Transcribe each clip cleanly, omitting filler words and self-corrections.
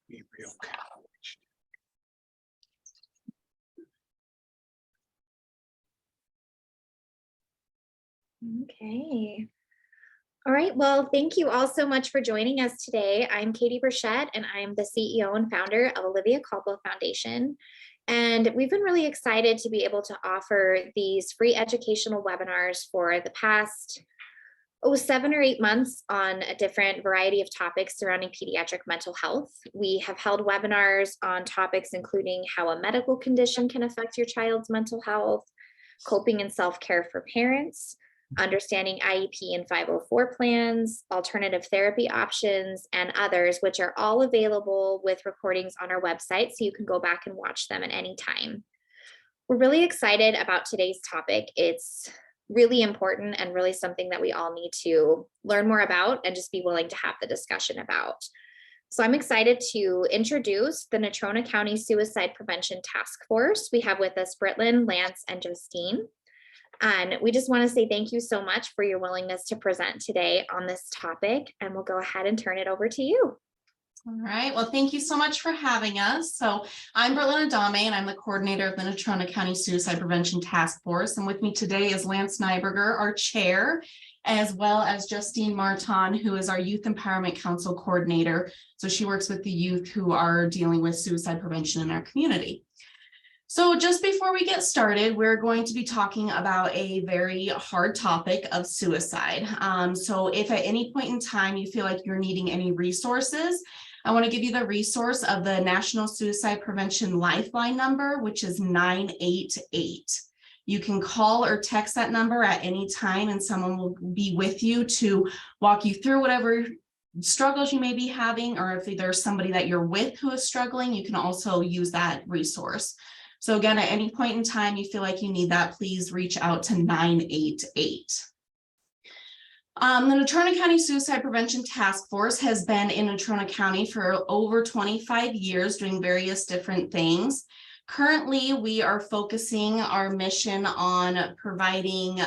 Be real college. Okay. All right. Well, thank you all so much for joining us today. I'm Katie Burchett, and I'm the CEO and founder of Olivia Caldwell Foundation. And we've been really excited to be able to offer these free educational webinars for the past 7 or 8 months on a different variety of topics surrounding pediatric mental health. We have held webinars on topics including how a medical condition can affect your child's mental health, coping and self-care for parents, understanding IEP and 504 plans, alternative therapy options, and others, which are all available with recordings on our website, so you can go back and watch them at any time. We're really excited about today's topic. It's really important and really something that we all need to learn more about and just be willing to have the discussion about. So I'm excited to introduce the Natrona County Suicide Prevention Task Force. We have with us Britlin, Lance, and Justine. And we just want to say thank you so much for your willingness to present today on this topic. And we'll go ahead and turn it over to you. All right. Well, thank you so much for having us. So I'm Britlin Adame, and I'm the coordinator of the Natrona County Suicide Prevention Task Force. And with me today is Lance Nyberger, our chair, as well as Justine Martin, who is our Youth Empowerment Council coordinator. So she works with the youth who are dealing with suicide prevention in our community. So just before we get started, we're going to be talking about a very hard topic of suicide. So if at any point in time you feel like you're needing any resources, I want to give you the resource of the National Suicide Prevention Lifeline number, which is 988. You can call or text that number at any time, and someone will be with you to walk you through whatever struggles you may be having, or if there's somebody that you're with who is struggling, you can also use that resource. So again, at any point in time you feel like you need that, please reach out to 988. The Natrona County Suicide Prevention Task Force has been in Natrona County for over 25 years doing various different things. Currently, we are focusing our mission on providing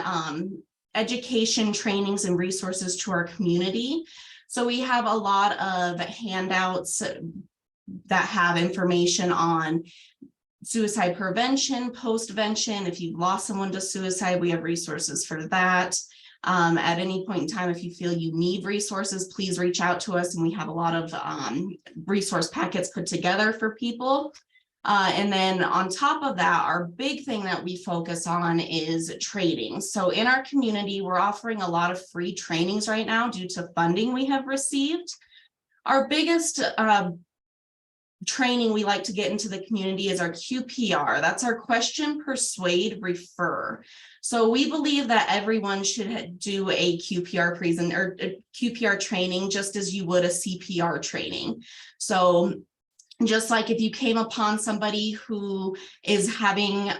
education, trainings, and resources to our community. So we have a lot of handouts that have information on suicide prevention, post-vention. If you've lost someone to suicide, we have resources for that. At any point in time, if you feel you need resources, please reach out to us, and we have a lot of resource packets put together for people. And then on top of that, our big thing that we focus on is training. So in our community, we're offering a lot of free trainings right now due to funding we have received. Our biggest training we like to get into the community is our QPR. That's our question, persuade, refer. So we believe that everyone should do a QPR QPR training just as you would a CPR training. So just like if you came upon somebody who is having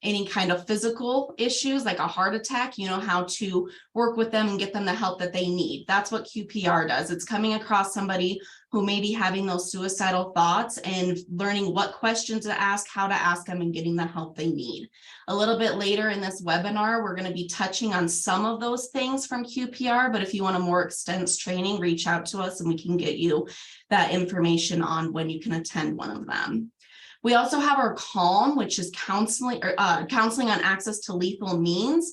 any kind of physical issues like a heart attack, you know how to work with them and get them the help that they need. That's what QPR does. It's coming across somebody who may be having those suicidal thoughts and learning what questions to ask, how to ask them, and getting the help they need. A little bit later in this webinar, we're going to be touching on some of those things from QPR, but if you want a more extensive training, reach out to us and we can get you that information on when you can attend one of them. We also have our CALM, which is counseling on access to lethal means.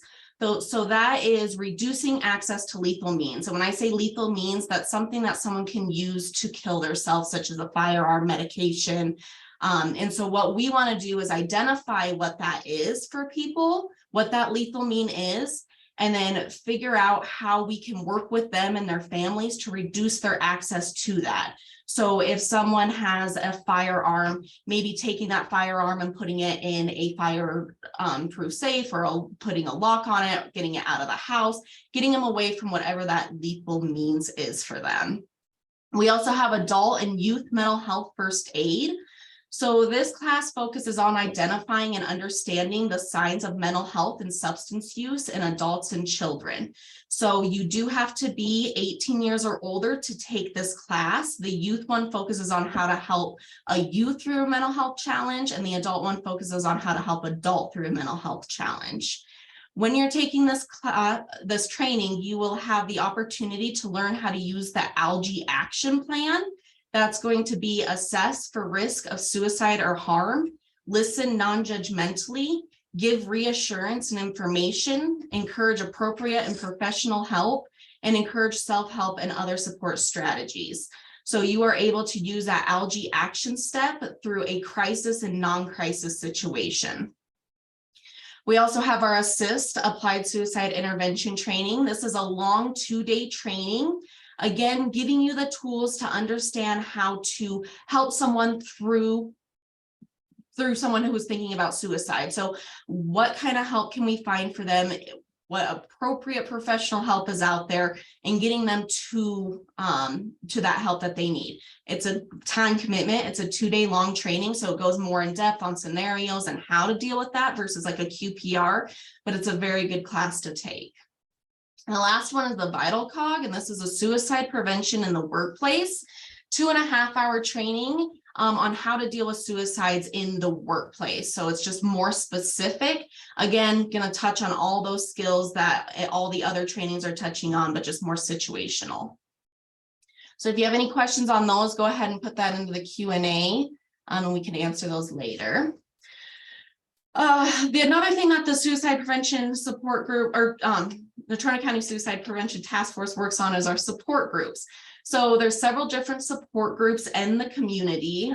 So that is reducing access to lethal means. And when I say lethal means, that's something that someone can use to kill themselves, such as a firearm, medication. And so what we want to do is identify what that is for people, what that lethal mean is, and then figure out how we can work with them and their families to reduce their access to that. So if someone has a firearm, maybe taking that firearm and putting it in a fire-proof safe, or putting a lock on it, getting it out of the house, getting them away from whatever that lethal means is for them. We also have adult and youth mental health first aid. So this class focuses on identifying and understanding the signs of mental health and substance use in adults and children. So you do have to be 18 years or older to take this class. The youth one focuses on how to help a youth through a mental health challenge, and the adult one focuses on how to help adult through a mental health challenge. When you're taking this training, you will have the opportunity to learn how to use the ALGE action plan. That's going to be assess for risk of suicide or harm, listen non-judgmentally, give reassurance and information, encourage appropriate and professional help, and encourage self-help and other support strategies. So you are able to use that ALGE action step through a crisis and non-crisis situation. We also have our ASSIST applied suicide intervention training. This is a long 2-day training. Again, giving you the tools to understand how to help someone through someone who is thinking about suicide. So what kind of help can we find for them? What appropriate professional help is out there, and getting them to that help that they need. It's a time commitment. It's a 2-day long training. So it goes more in depth on scenarios and how to deal with that versus like a QPR, but it's a very good class to take. And the last one is the Vital Cog, and this is a suicide prevention in the workplace, 2.5-hour training on how to deal with suicides in the workplace. So it's just more specific. Again, going to touch on all those skills that all the other trainings are touching on, but just more situational. So if you have any questions on those, go ahead and put that into the Q&A, and we can answer those later. Another thing that the suicide prevention support group, or the Natrona County Suicide Prevention Task Force, works on is our support groups. So there's several different support groups in the community.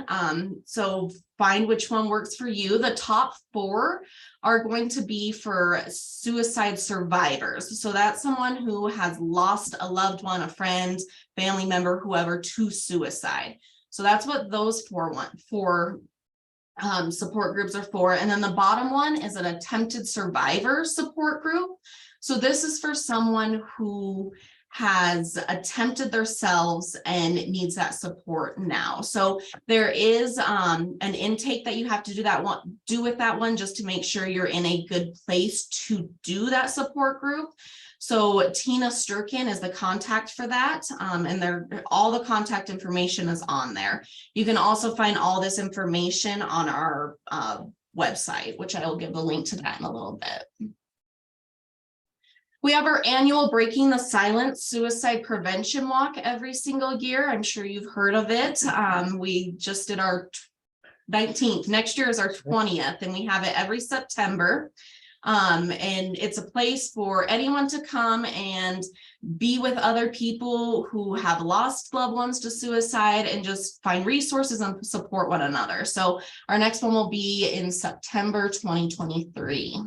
So find which one works for you. The top 4 are going to be for suicide survivors. So that's someone who has lost a loved one, a friend, family member, whoever, to suicide. So that's what those 4 support groups are for. And then the bottom one is an attempted survivor support group. So this is for someone who has attempted themselves and needs that support now. So there is an intake that you have to do with that one, just to make sure you're in a good place to do that support group. So Tina Sturkin is the contact for that, and all the contact information is on there. You can also find all this information on our website, which I will give a link to that in a little bit. We have our annual Breaking the Silence Suicide Prevention Walk every single year. I'm sure you've heard of it. We just did our 19th. Next year is our 20th, and we have it every September. And it's a place for anyone to come and be with other people who have lost loved ones to suicide, and just find resources and support one another. So our next one will be in September 2023.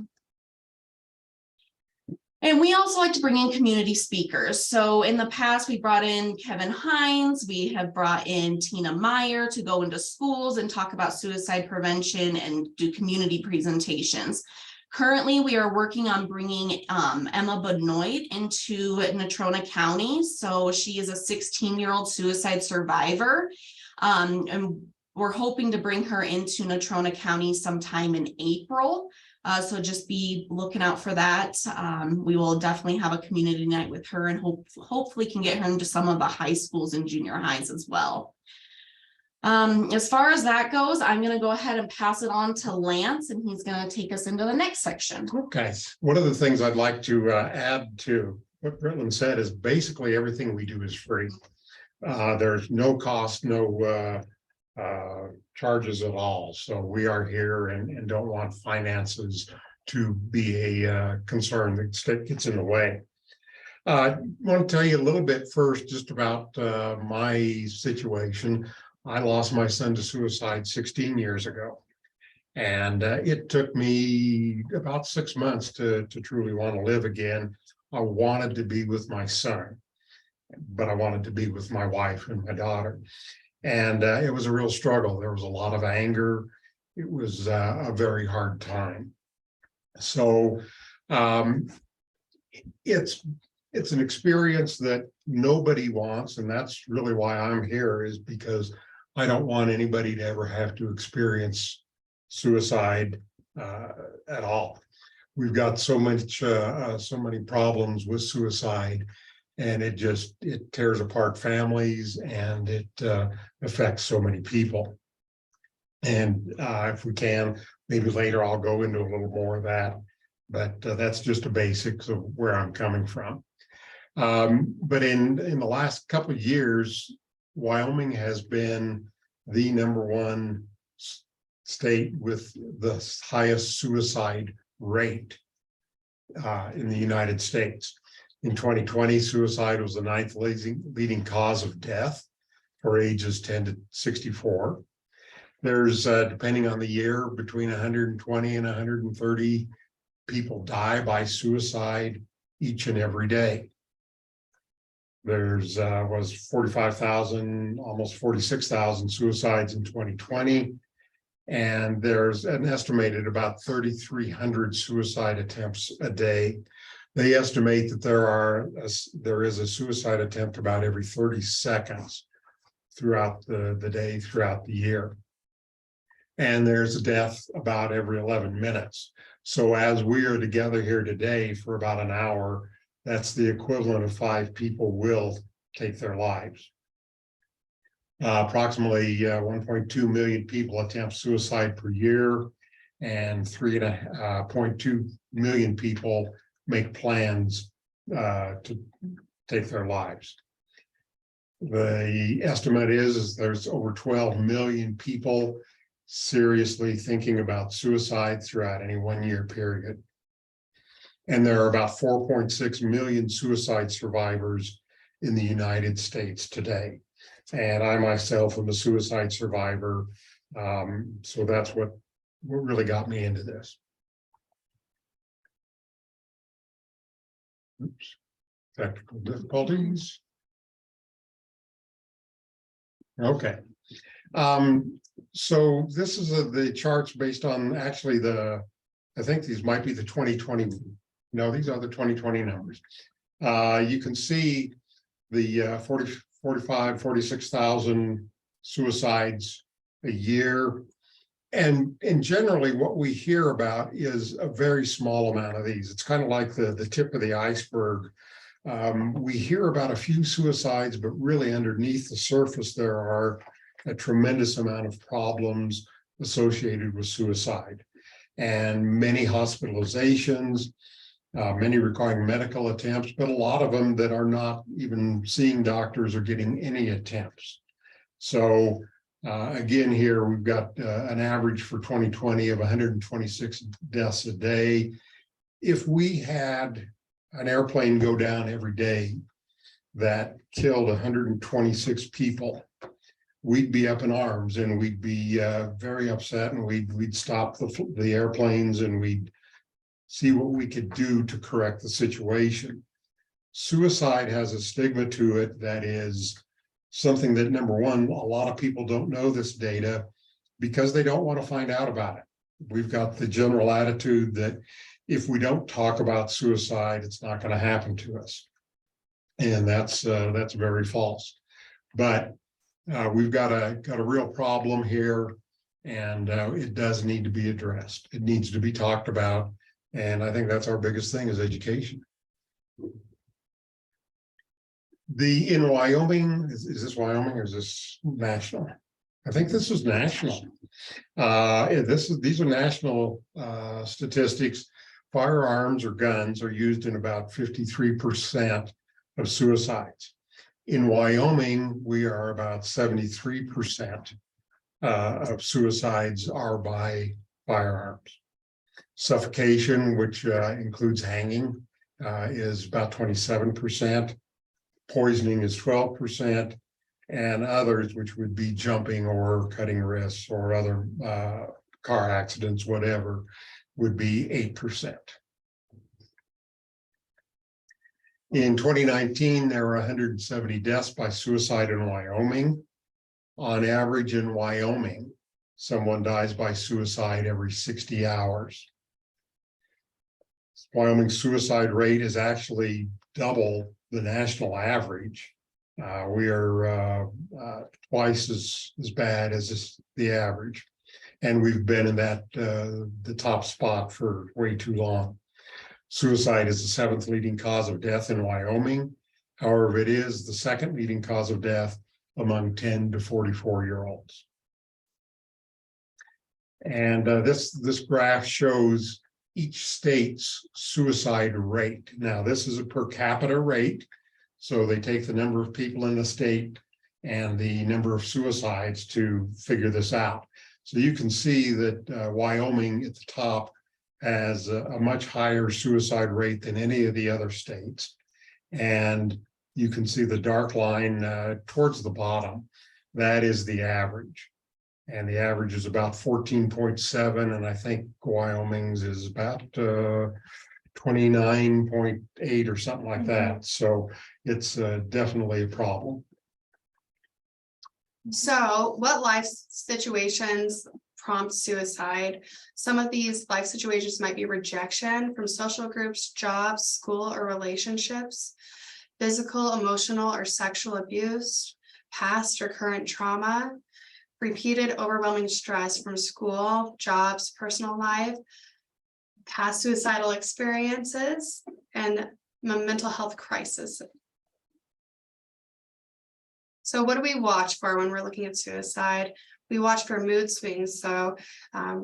And we also like to bring in community speakers. So in the past, we brought in Kevin Hines. We have brought in Tina Meyer to go into schools and talk about suicide prevention and do community presentations. Currently, we are working on bringing Emma Benoit into Natrona County. So she is a 16-year-old suicide survivor. And we're hoping to bring her into Natrona County sometime in April. So just be looking out for that. We will definitely have a community night with her, and hopefully can get her into some of the high schools and junior highs as well. As far as that goes, I'm going to go ahead and pass it on to Lance, and he's going to take us into the next section. Okay. One of the things I'd like to add to what Britland said is basically everything we do is free. There's no cost, no charges at all. So we are here and don't want finances to be a concern that gets in the way. I want to tell you a little bit first just about my situation. I lost my son to suicide 16 years ago. And it took me about 6 months to truly want to live again. I wanted to be with my son, but I wanted to be with my wife and my daughter. And it was a real struggle. There was a lot of anger. It was a very hard time. So it's an experience that nobody wants. And that's really why I'm here, is because I don't want anybody to ever have to experience suicide at all. We've got so many problems with suicide, and it tears apart families, and it affects so many people. And if we can, maybe later I'll go into a little more of that, but that's just the basics of where I'm coming from. But in the last couple of years, Wyoming has been the #1 state with the highest suicide rate in the United States. In 2020, suicide was the 9th leading cause of death for ages 10 to 64. There's, depending on the year, between 120 and 130 people die by suicide each and every day. There's was 45,000, almost 46,000 suicides in 2020. And there's an estimated about 3,300 suicide attempts a day. They estimate that there is a suicide attempt about every 30 seconds throughout the day, throughout the year. And there's a death about every 11 minutes. So as we are together here today for about an hour, that's the equivalent of 5 people will take their lives. Approximately 1.2 million people attempt suicide per year, and 3.2 million people make plans to take their lives. The estimate is there's over 12 million people seriously thinking about suicide throughout any 1 year period. And there are about 4.6 million suicide survivors in the United States today. And I myself am a suicide survivor. So that's what really got me into this. Oops. Technical difficulties. Okay. So this is the charts based on actually I think these might be the 2020. No, these are the 2020 numbers. You can see the 46,000 suicides a year. And generally what we hear about is a very small amount of these. It's kind of like the tip of the iceberg. We hear about a few suicides, but really underneath the surface, there are a tremendous amount of problems associated with suicide, and many hospitalizations, many requiring medical attempts, but a lot of them that are not even seeing doctors or getting any attempts. So again, here we've got an average for 2020 of 126 deaths a day. If we had an airplane go down every day that killed 126 people, we'd be up in arms, and we'd be very upset, and we'd stop the airplanes, and we'd see what we could do to correct the situation. Suicide has a stigma to it that is something that, #1, a lot of people don't know this data because they don't want to find out about it. We've got the general attitude that if we don't talk about suicide, it's not going to happen to us. And that's very false. But we've got a real problem here, and it does need to be addressed. It needs to be talked about. And I think that's our biggest thing is education. In Wyoming, is this Wyoming or is this national? I think this is national. These are national statistics. Firearms or guns are used in about 53% of suicides. In Wyoming, we are about 73% of suicides are by firearms. Suffocation, which includes hanging, is about 27%. Poisoning is 12%, and others, which would be jumping or cutting wrists or other car accidents, whatever, would be 8%. In 2019, there were 170 deaths by suicide in Wyoming. On average in Wyoming, someone dies by suicide every 60 hours. Wyoming's suicide rate is actually double the national average. We are twice as bad as the average. And we've been in that the top spot for way too long. Suicide is the seventh leading cause of death in Wyoming. However, it is the second leading cause of death among 10 to 44-year-olds. And this graph shows each state's suicide rate. Now, this is a per capita rate. So they take the number of people in the state and the number of suicides to figure this out. So you can see that Wyoming at the top has a much higher suicide rate than any of the other states. And you can see the dark line towards the bottom. That is the average. And the average is about 14.7. And I think Wyoming's is about 29.8 or something like that. So it's definitely a problem. So what life situations prompt suicide? Some of these life situations might be rejection from social groups, jobs, school, or relationships, physical, emotional, or sexual abuse, past or current trauma, repeated overwhelming stress from school, jobs, personal life, past suicidal experiences, and mental health crisis. So what do we watch for when we're looking at suicide? We watch for mood swings. So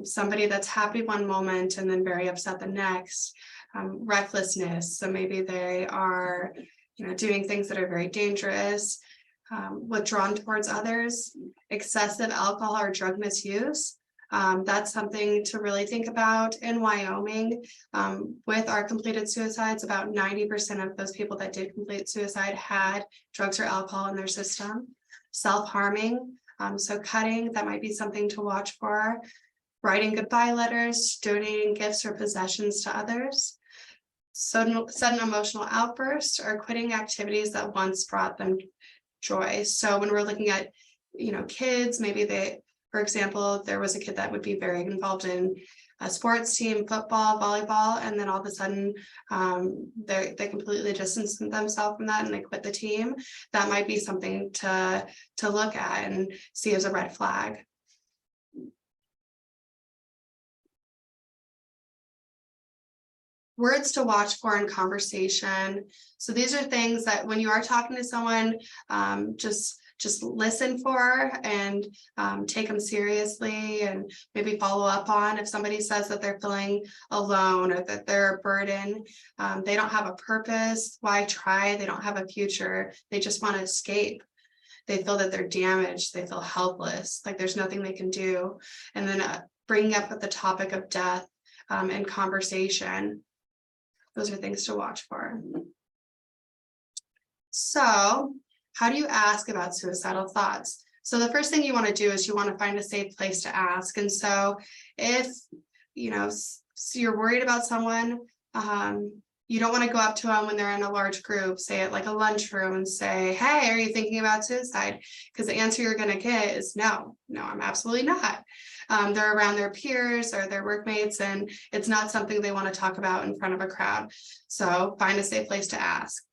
somebody that's happy one moment and then very upset the next. Recklessness. So maybe they are, doing things that are very dangerous. Withdrawn towards others. Excessive alcohol or drug misuse. That's something to really think about in Wyoming. With our completed suicides, about 90% of those people that did complete suicide had drugs or alcohol in their system. Self-harming, so cutting, that might be something to watch for. Writing goodbye letters, donating gifts or possessions to others. Sudden emotional outbursts or quitting activities that once brought them joy. So when we're looking at, kids, maybe they, for example, there was a kid that would be very involved in a sports team, football, volleyball, and then all of a sudden they completely distance themselves from that and they quit the team. That might be something to look at and see as a red flag. Words to watch for in conversation. So these are things that when you are talking to someone, just listen for and take them seriously and maybe follow up on. If somebody says that they're feeling alone or that they're a burden, they don't have a purpose, why try? They don't have a future. They just want to escape. They feel that they're damaged. They feel helpless, like there's nothing they can do. And then bringing up the topic of death and conversation. Those are things to watch for. So how do you ask about suicidal thoughts? So the first thing you want to do is you want to find a safe place to ask. And so if, so you're worried about someone, you don't want to go up to them when they're in a large group, say at like a lunchroom and say, hey, are you thinking about suicide? Because the answer you're going to get is no, I'm absolutely not. They're around their peers or their workmates, and it's not something they want to talk about in front of a crowd. So find a safe place to ask.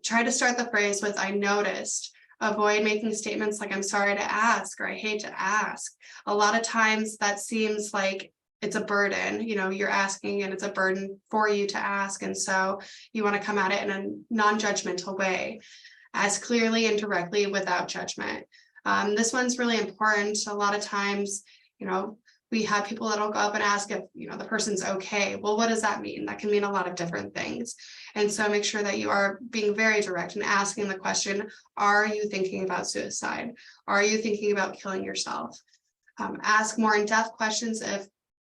Try to start the phrase with, I noticed. Avoid making statements like, I'm sorry to ask, or I hate to ask. A lot of times that seems like it's a burden, you're asking and it's a burden for you to ask. And so you want to come at it in a non-judgmental way, ask clearly and directly without judgment. This one's really important. A lot of times, we have people that'll go up and ask if, the person's okay. Well, what does that mean? That can mean a lot of different things. And so make sure that you are being very direct and asking the question, are you thinking about suicide? Are you thinking about killing yourself? Ask more in-depth questions if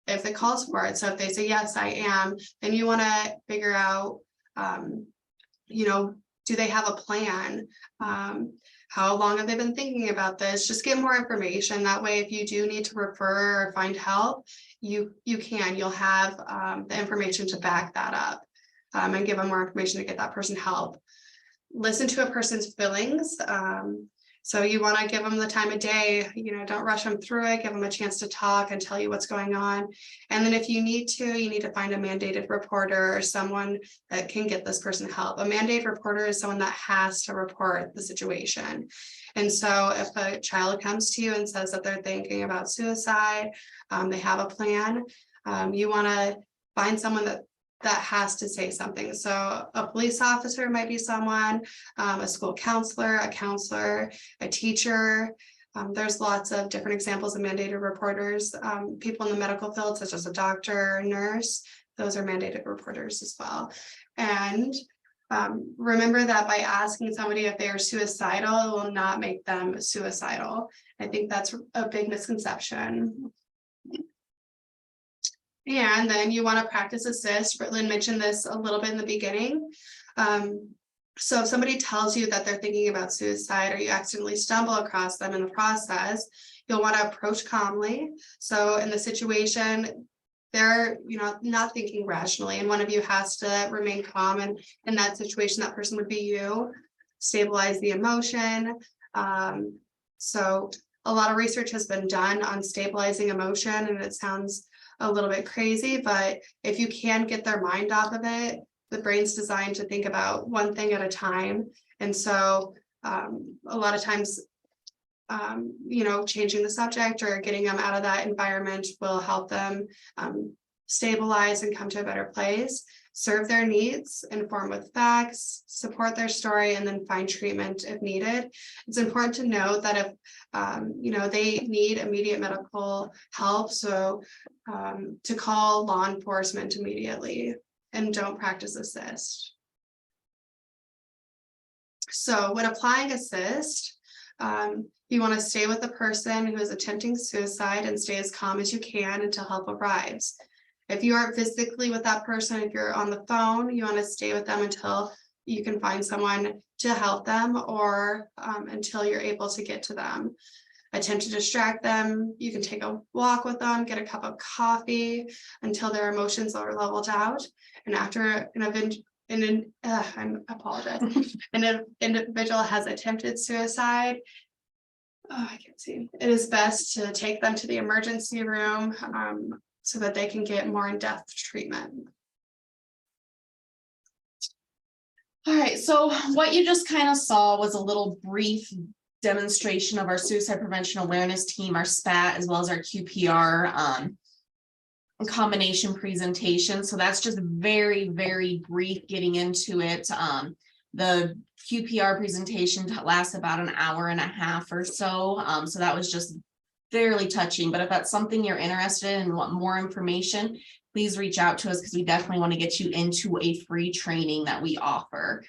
it calls for it. So if they say, yes, I am, then you want to figure out, do they have a plan? How long have they been thinking about this? Just get more information. That way, if you do need to refer or find help, you'll have the information to back that up and give them more information to get that person help. Listen to a person's feelings. So you want to give them the time of day, don't rush them through it, give them a chance to talk and tell you what's going on. And then if you need to find a mandated reporter or someone that can get this person help. A mandated reporter is someone that has to report the situation. And so if a child comes to you and says that they're thinking about suicide, they have a plan, you want to find someone that has to say something. So a police officer might be someone, a school counselor, a teacher. There's lots of different examples of mandated reporters. People in the medical field, such as a doctor, nurse, those are mandated reporters as well. And remember that by asking somebody if they are suicidal, it will not make them suicidal. I think that's a big misconception. And then you want to practice assist. Lynn mentioned this a little bit in the beginning. So if somebody tells you that they're thinking about suicide or you accidentally stumble across them in the process, you'll want to approach calmly. So in the situation, they're not thinking rationally, and one of you has to remain calm. And in that situation, that person would be you. Stabilize the emotion. So a lot of research has been done on stabilizing emotion, and it sounds a little bit crazy, but if you can get their mind off of it, the brain's designed to think about one thing at a time. And so a lot of times, changing the subject or getting them out of that environment will help them stabilize and come to a better place, serve their needs, inform with facts, support their story, and then find treatment if needed. It's important to note that if they need immediate medical help, so to call law enforcement immediately, and don't practice assist. So when applying assist, you want to stay with the person who is attempting suicide and stay as calm as you can until help arrives. If you aren't physically with that person, if you're on the phone, you want to stay with them until you can find someone to help them, or until you're able to get to them. Attempt to distract them. You can take a walk with them, get a cup of coffee until their emotions are leveled out. And after I apologize. An individual has attempted suicide, I can't see. It is best to take them to the emergency room so that they can get more in-depth treatment. All right, so what you just kind of saw was a little brief demonstration of our suicide prevention awareness team, our SPAT, as well as our QPR combination presentation. So that's just very, very brief getting into it. The QPR presentation lasts about an hour and a half or so. So that was just fairly touching, but if that's something you're interested in and want more information, please reach out to us, because we definitely want to get you into a free training that we offer.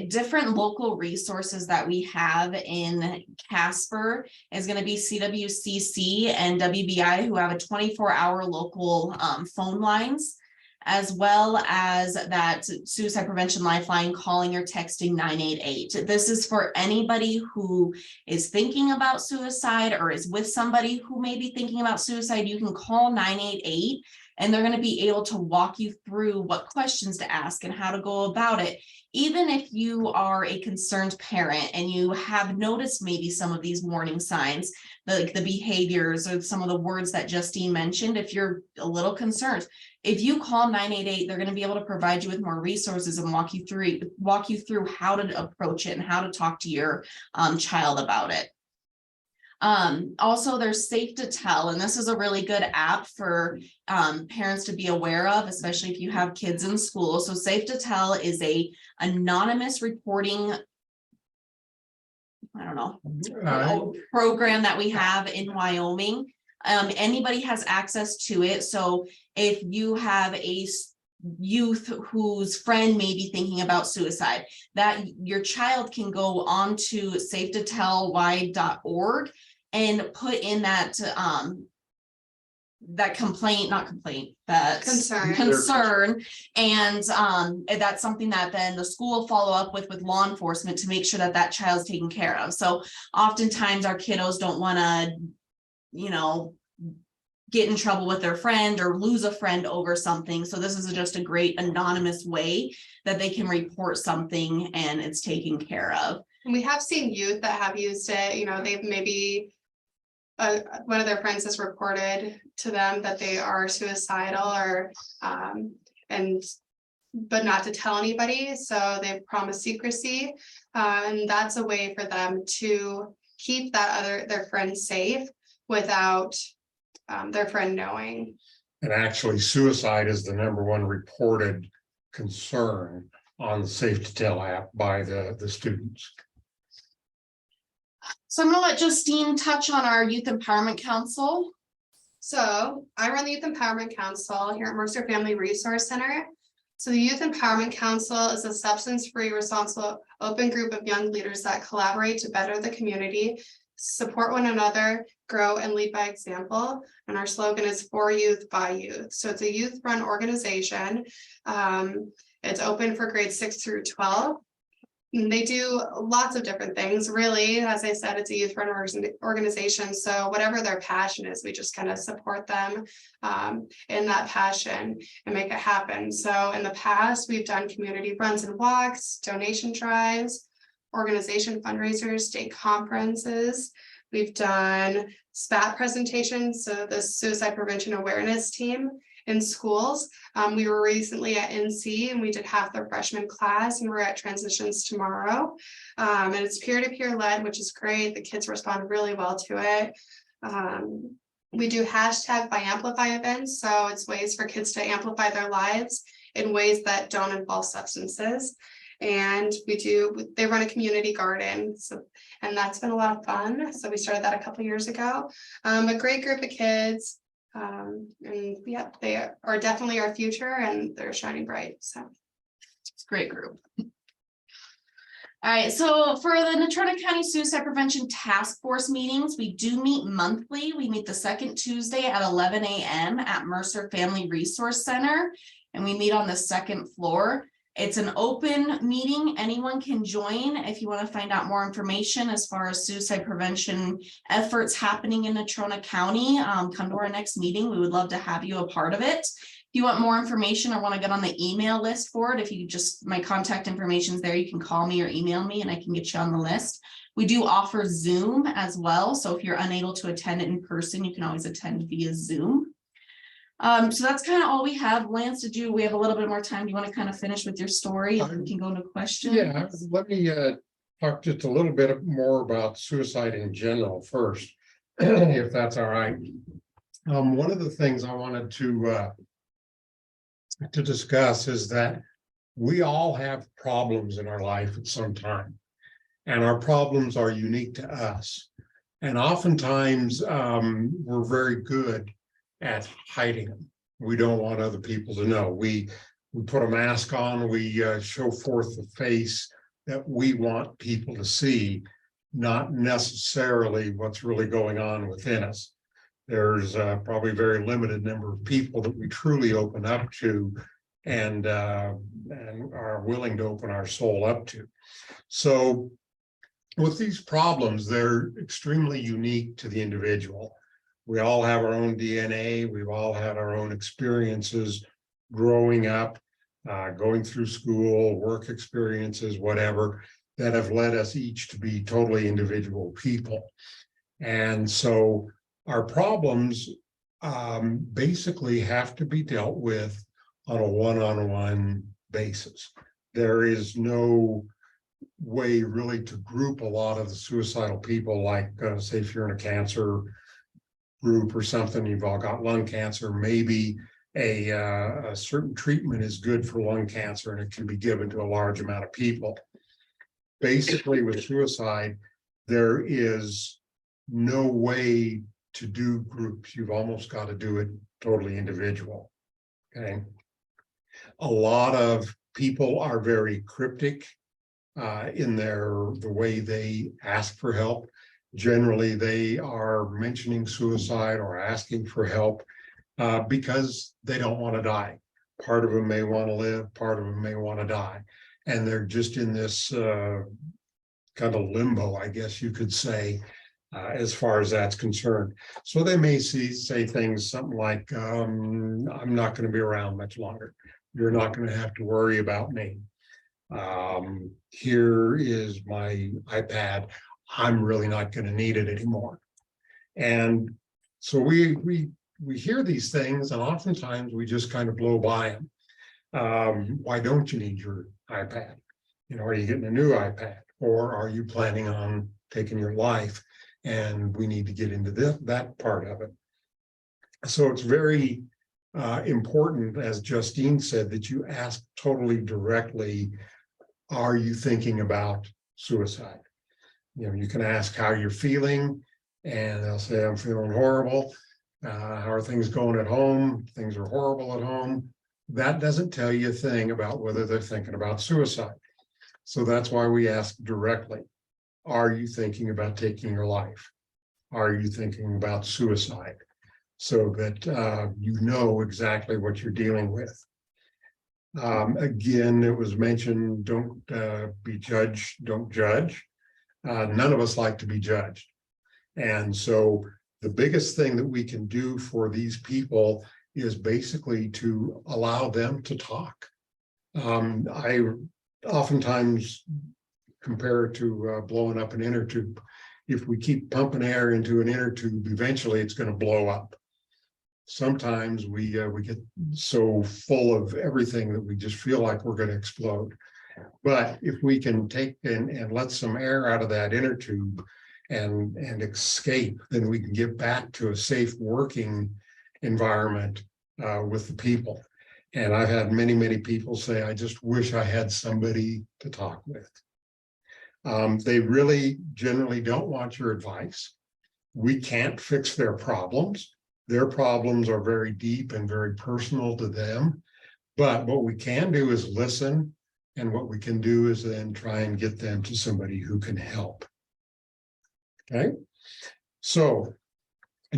Different local resources that we have in Casper is going to be CWCC and WBI, who have a 24-hour local phone lines, as well as that suicide prevention lifeline, calling or texting 988. This is for anybody who is thinking about suicide or is with somebody who may be thinking about suicide. You can call 988 and they're going to be able to walk you through what questions to ask and how to go about it. Even if you are a concerned parent and you have noticed maybe some of these warning signs, like the behaviors or some of the words that Justine mentioned, if you're a little concerned, if you call 988, they're going to be able to provide you with more resources and walk you through how to approach it and how to talk to your child about it. Also, there's Safe to Tell, and this is a really good app for parents to be aware of, especially if you have kids in school. So Safe to Tell is a anonymous reporting, program that we have in Wyoming. Anybody has access to it. So if you have a youth whose friend may be thinking about suicide, that your child can go on to safetotellwide.org and put in that concern, and that's something that then the school will follow up with law enforcement to make sure that that child's taken care of. So oftentimes our kiddos don't want to, get in trouble with their friend or lose a friend over something. So this is just a great anonymous way that they can report something and it's taken care of. And we have seen youth that have used it, you know, they've maybe one of their friends has reported to them that they are suicidal or but not to tell anybody, so they've promised secrecy. And that's a way for them to keep their friend safe without their friend knowing. And actually, suicide is the #1 reported concern on the Safe to Tell app by the students. So I'm gonna let Justine touch on our Youth Empowerment Council. So I run the Youth Empowerment Council here at Mercer Family Resource Center. So the Youth Empowerment Council is a substance-free, responsible, open group of young leaders that collaborate to better the community, support one another, grow, and lead by example. And our slogan is for youth, by youth. So it's a youth-run organization. It's open for grades 6 through 12. And they do lots of different things, really. As I said, it's a youth-run organization. So whatever their passion is, we just kind of support them in that passion and make it happen. So in the past, we've done community runs and walks, donation drives, organization fundraisers, state conferences. We've done SPAT presentations, so the Suicide Prevention Awareness Team in schools. We were recently at NC and we did half their freshman class, and we're at transitions tomorrow. And it's peer-to-peer led, which is great. The kids respond really well to it. We do hashtag by Amplify events. So it's ways for kids to amplify their lives in ways that don't involve substances. And they run a community garden. And that's been a lot of fun. So we started that a couple years ago. A great group of kids. And yeah, they are definitely our future and they're shining bright. So it's a great group. All right, so for the Natrona County Suicide Prevention Task Force meetings, we do meet monthly. We meet the second Tuesday at 11 a.m. at Mercer Family Resource Center, and we meet on the second floor. It's an open meeting. Anyone can join if you want to find out more information as far as suicide prevention efforts happening in Natrona County. Come to our next meeting. We would love to have you a part of it. If you want more information or want to get on the email list for it, my contact information is there. You can call me or email me and I can get you on the list. We do offer Zoom as well. So if you're unable to attend it in person, you can always attend via Zoom. So that's kind of all we have. Lance, we have a little bit more time? Do you want to kind of finish with your story and we can go into questions? Yeah, let me talk just a little bit more about suicide in general first, if that's all right. One of the things I wanted to discuss is that we all have problems in our life at some time, and our problems are unique to us. And oftentimes we're very good at hiding them. We don't want other people to know. We put a mask on, we show forth the face that we want people to see, not necessarily what's really going on within us. There's probably a very limited number of people that we truly open up to and are willing to open our soul up to. So with these problems, they're extremely unique to the individual. We all have our own DNA. We've all had our own experiences growing up, going through school, work experiences, whatever, that have led us each to be totally individual people. And so our problems basically have to be dealt with on a one-on-one basis. There is no way really to group a lot of the suicidal people, like say if you're in a cancer group or something, you've all got lung cancer, maybe a certain treatment is good for lung cancer and it can be given to a large amount of people. Basically with suicide, there is no way to do groups. You've almost got to do it totally individual. Okay. A lot of people are very cryptic in the way they ask for help. Generally, they are mentioning suicide or asking for help because they don't want to die. Part of them may want to live, part of them may want to die. And they're just in this kind of limbo, I guess you could say, as far as that's concerned. So they may say things something like, I'm not going to be around much longer. You're not going to have to worry about me. Here is my iPad. I'm really not going to need it anymore. And so we hear these things, and oftentimes we just kind of blow by them. Why don't you need your iPad? You know, are you getting a new iPad, or are you planning on taking your life? And we need to get into that part of it. So it's very important, as Justine said, that you ask totally directly, are you thinking about suicide? You know, you can ask how you're feeling, and they'll say, I'm feeling horrible. How are things going at home? Things are horrible at home. That doesn't tell you a thing about whether they're thinking about suicide. So that's why we ask directly, are you thinking about taking your life? Are you thinking about suicide? So that you know exactly what you're dealing with. Again, it was mentioned, don't be judged, don't judge. None of us like to be judged. And so the biggest thing that we can do for these people is basically to allow them to talk. I oftentimes compare it to blowing up an inner tube. If we keep pumping air into an inner tube, eventually it's going to blow up. Sometimes we get so full of everything that we just feel like we're going to explode. But if we can take and let some air out of that inner tube and escape, then we can get back to a safe working environment with the people. And I've had many people say, I just wish I had somebody to talk with. They really generally don't want your advice. We can't fix their problems. Their problems are very deep and very personal to them. But what we can do is listen. And what we can do is then try and get them to somebody who can help. Okay. So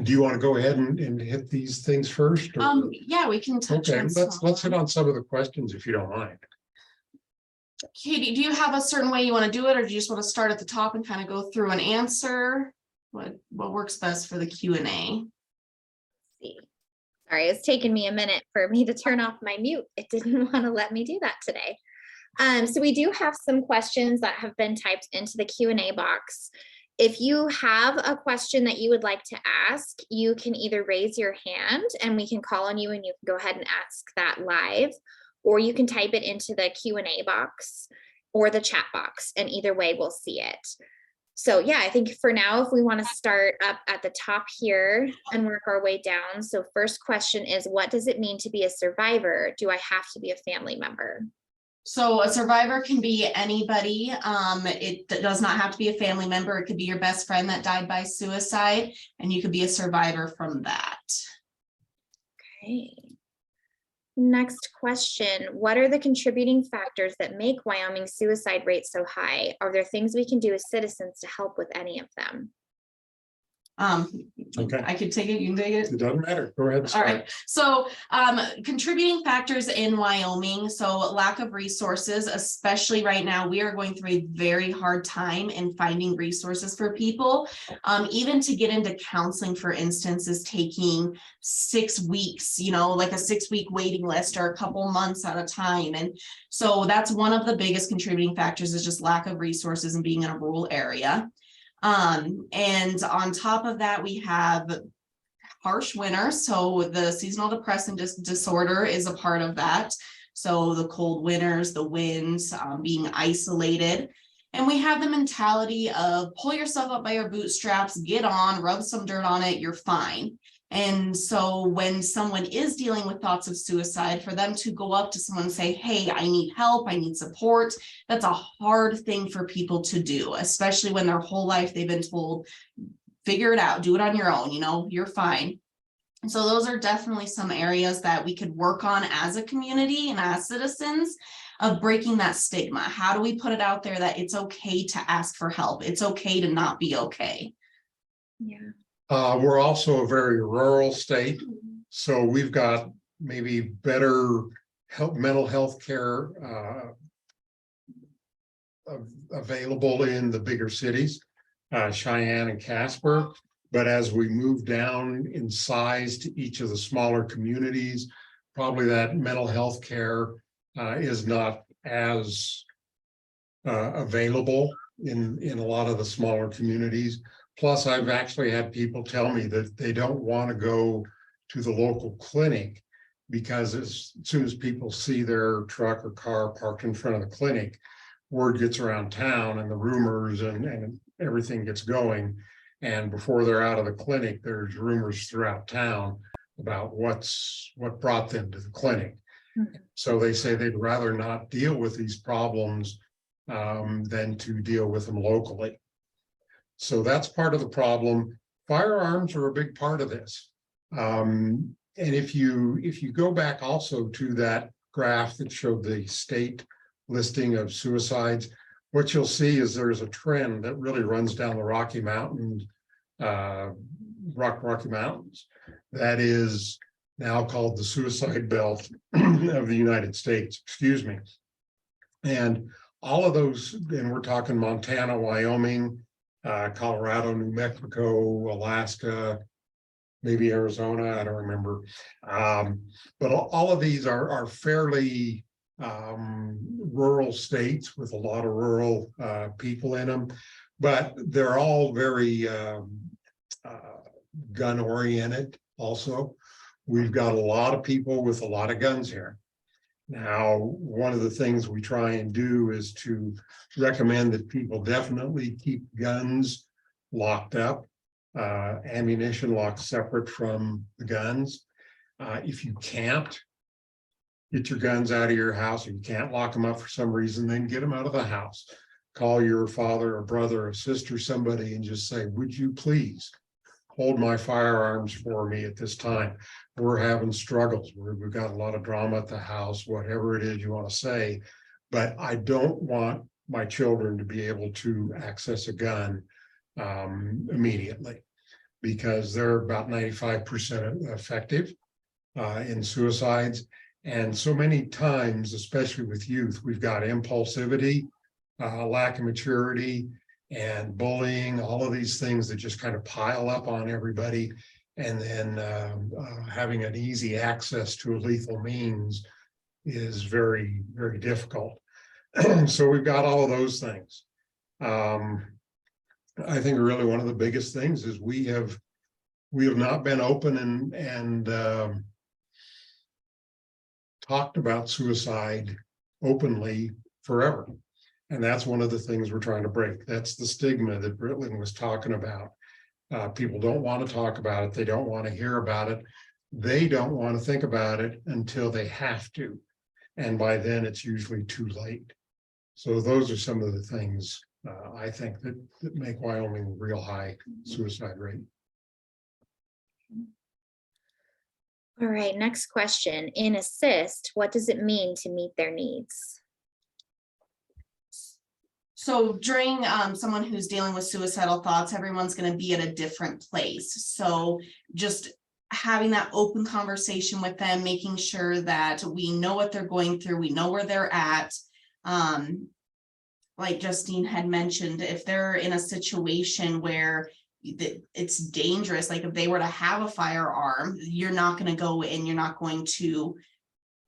do you want to go ahead and hit these things first? Or? Yeah, we can touch Okay, on let's hit on some of the questions if you don't mind. Katie, do you have a certain way you want to do it, or do you just want to start at the top and kind of go through and answer? What works best for the Q&A? See. Sorry, it's taken me a minute for me to turn off my mute. It didn't want to let me do that today. So we do have some questions that have been typed into the Q&A box. If you have a question that you would like to ask, you can either raise your hand and we can call on you and you can go ahead and ask that live, or you can type it into the Q&A box or the chat box, and either way we'll see it. So yeah, I think for now, if we want to start up at the top here and work our way down. So first question is, what does it mean to be a survivor? Do I have to be a family member? So a survivor can be anybody. It does not have to be a family member. It could be your best friend that died by suicide, and you could be a survivor from that. Okay. Next question. What are the contributing factors that make Wyoming suicide rate so high? Are there things we can do as citizens to help with any of them? Okay. I could take it, you can take it. It doesn't matter. Go ahead. All right. So contributing factors in Wyoming. So lack of resources, especially right now, we are going through a very hard time in finding resources for people. Even to get into counseling, for instance, is taking 6 weeks, you know, like a 6-week waiting list or a couple months at a time. And so that's one of the biggest contributing factors, is just lack of resources and being in a rural area. And on top of that, we have harsh winter. So the seasonal depressive disorder is a part of that. So the cold winters, the winds, being isolated. And we have the mentality of pull yourself up by your bootstraps, get on, rub some dirt on it, you're fine. And so when someone is dealing with thoughts of suicide, for them to go up to someone and say, hey, I need help, I need support, that's a hard thing for people to do, especially when their whole life they've been told, figure it out, do it on your own, you know, you're fine. And so those are definitely some areas that we could work on as a community and as citizens, of breaking that stigma. How do we put it out there that it's okay to ask for help? It's okay to not be okay. Yeah. We're also a very rural state, so we've got maybe better mental health care available in the bigger cities, Cheyenne and Casper. But as we move down in size to each of the smaller communities, probably that mental health care is not as available in a lot of the smaller communities. Plus, I've actually had people tell me that they don't want to go to the local clinic because as soon as people see their truck or car parked in front of the clinic, word gets around town and the rumors and everything gets going. And before they're out of the clinic, there's rumors throughout town about what brought them to the clinic. So they say they'd rather not deal with these problems than to deal with them locally. So that's part of the problem. Firearms are a big part of this. And if you go back also to that graph that showed the state listing of suicides, what you'll see is there's a trend that really runs down the Rocky Mountains, Rocky Mountains, that is now called the suicide belt of the United States, excuse me. And all of those, and we're talking Montana, Wyoming, Colorado, New Mexico, Alaska, maybe Arizona, I don't remember. But all of these are fairly rural states with a lot of rural people in them, but they're all very gun oriented also. We've got a lot of people with a lot of guns here. Now, one of the things we try and do is to recommend that people definitely keep guns locked up, ammunition locked separate from the guns. If you can't get your guns out of your house, or you can't lock them up for some reason, then get them out of the house. Call your father or brother or sister, somebody, and just say, would you please hold my firearms for me at this time? We're having struggles. We've got a lot of drama at the house, whatever it is you want to say, but I don't want my children to be able to access a gun immediately, because they're about 95% effective in suicides. And so many times, especially with youth, we've got impulsivity, lack of maturity, and bullying, all of these things that just kind of pile up on everybody. And then having an easy access to a lethal means is very, very difficult. So we've got all of those things. I think really one of the biggest things is we have not been open and talked about suicide openly forever. And that's one of the things we're trying to break. That's the stigma that Britling was talking about. People don't want to talk about it. They don't want to hear about it. They don't want to think about it until they have to. And by then it's usually too late. So those are some of the things I think that make Wyoming real high suicide rate. All right, next question. In assist, what does it mean to meet their needs? So during someone who's dealing with suicidal thoughts, everyone's going to be at a different place. So just having that open conversation with them, making sure that we know what they're going through, we know where they're at. Like Justine had mentioned, if they're in a situation where it's dangerous, like if they were to have a firearm, you're not going to go in, you're not going to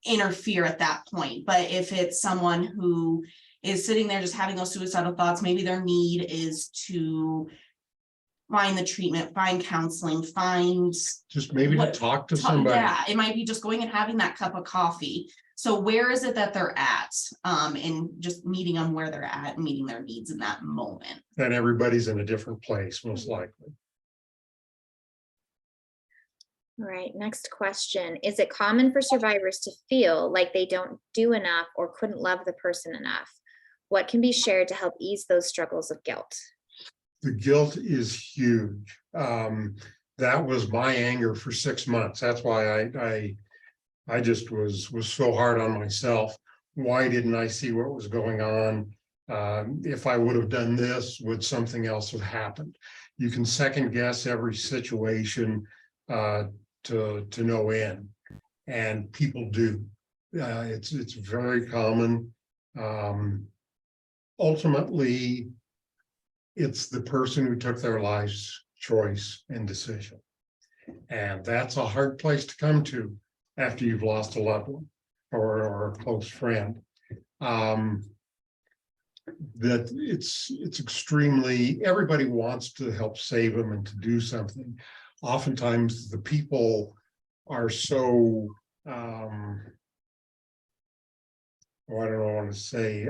interfere at that point. But if it's someone who is sitting there just having those suicidal thoughts, maybe their need is to find the treatment, find counseling, find just maybe to talk to somebody. Yeah, it might be just going and having that cup of coffee. So where is it that they're at? And just meeting them where they're at, meeting their needs in that moment. And everybody's in a different place, most likely. All right, next question. Is it common for survivors to feel like they don't do enough or couldn't love the person enough? What can be shared to help ease those struggles of guilt? The guilt is huge. That was my anger for 6 months. That's why I just was so hard on myself. Why didn't I see what was going on? If I would have done this, would something else have happened? You can second guess every situation to no end, and people do. It's very common. Ultimately, it's the person who took their life's choice and decision, and that's a hard place to come to after you've lost a loved one or a close friend. that it's extremely, everybody wants to help save them and to do something. Oftentimes the people are so, well, I don't want to say,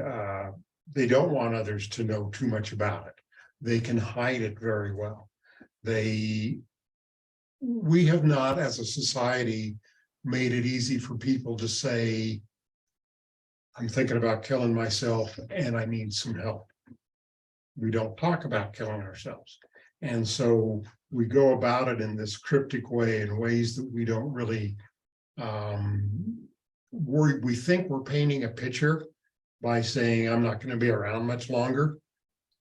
they don't want others to know too much about it. They can hide it very well. We have not, as a society, made it easy for people to say, I'm thinking about killing myself and I need some help. We don't talk about killing ourselves. And so we go about it in this cryptic way, in ways that we don't really, we think we're painting a picture by saying, I'm not going to be around much longer.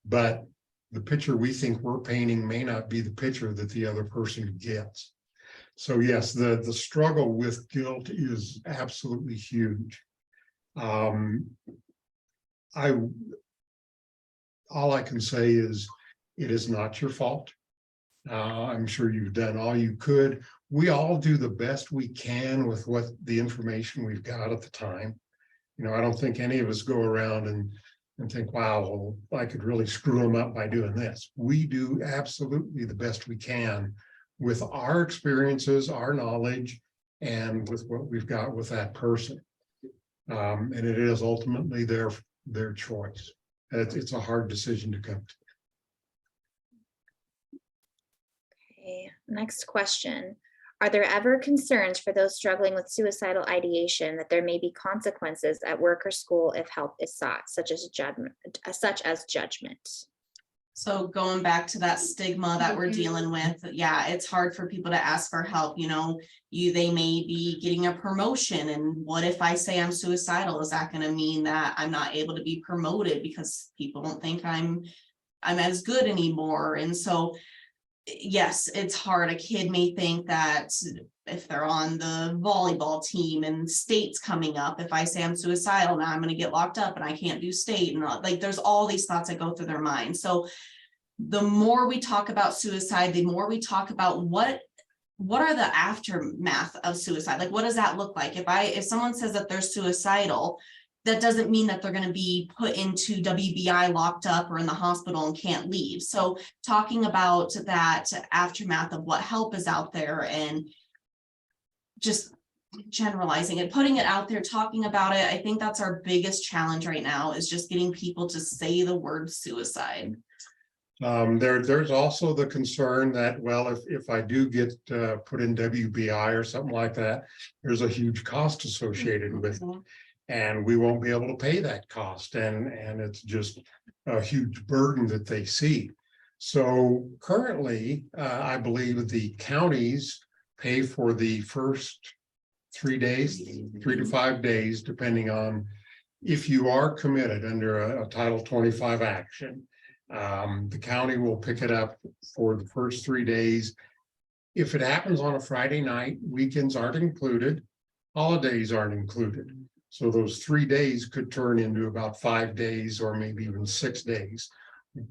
But the picture we think we're painting may not be the picture that the other person gets. So yes, the struggle with guilt is absolutely huge. All I can say is it is not your fault. I'm sure you've done all you could. We all do the best we can with what the information we've got at the time. You know, I don't think any of us go around and think, wow, well, I could really screw them up by doing this. We do absolutely the best we can with our experiences, our knowledge, and with what we've got with that person. And it is ultimately their choice. It's a hard decision to come to. Okay, next question. Are there ever concerns for those struggling with suicidal ideation that there may be consequences at work or school if help is sought, such as judgment? So going back to that stigma that we're dealing with, yeah, it's hard for people to ask for help. You know, they may be getting a promotion, and what if I say I'm suicidal? Is that going to mean that I'm not able to be promoted because people don't think I'm as good anymore? And so yes, it's hard. A kid may think that if they're on the volleyball team and state's coming up, if I say I'm suicidal, now I'm going to get locked up and I can't do state. And like, there's all these thoughts that go through their mind. So the more we talk about suicide, the more we talk about what are the aftermath of suicide? Like, what does that look like? If someone says that they're suicidal, that doesn't mean that they're going to be put into WBI, locked up, or in the hospital and can't leave. So talking about that aftermath of what help is out there and just generalizing it, putting it out there, talking about it. I think that's our biggest challenge right now, is just getting people to say the word suicide. There's also the concern that, well, if I do get put in WBI or something like that, there's a huge cost associated with it. And we won't be able to pay that cost. And it's just a huge burden that they see. So currently, I believe the counties pay for the first 3 days, 3 to 5 days, depending on if you are committed under a Title 25 action. The county will pick it up for the first 3 days. If it happens on a Friday night, weekends aren't included, holidays aren't included. So those 3 days could turn into about 5 days or maybe even 6 days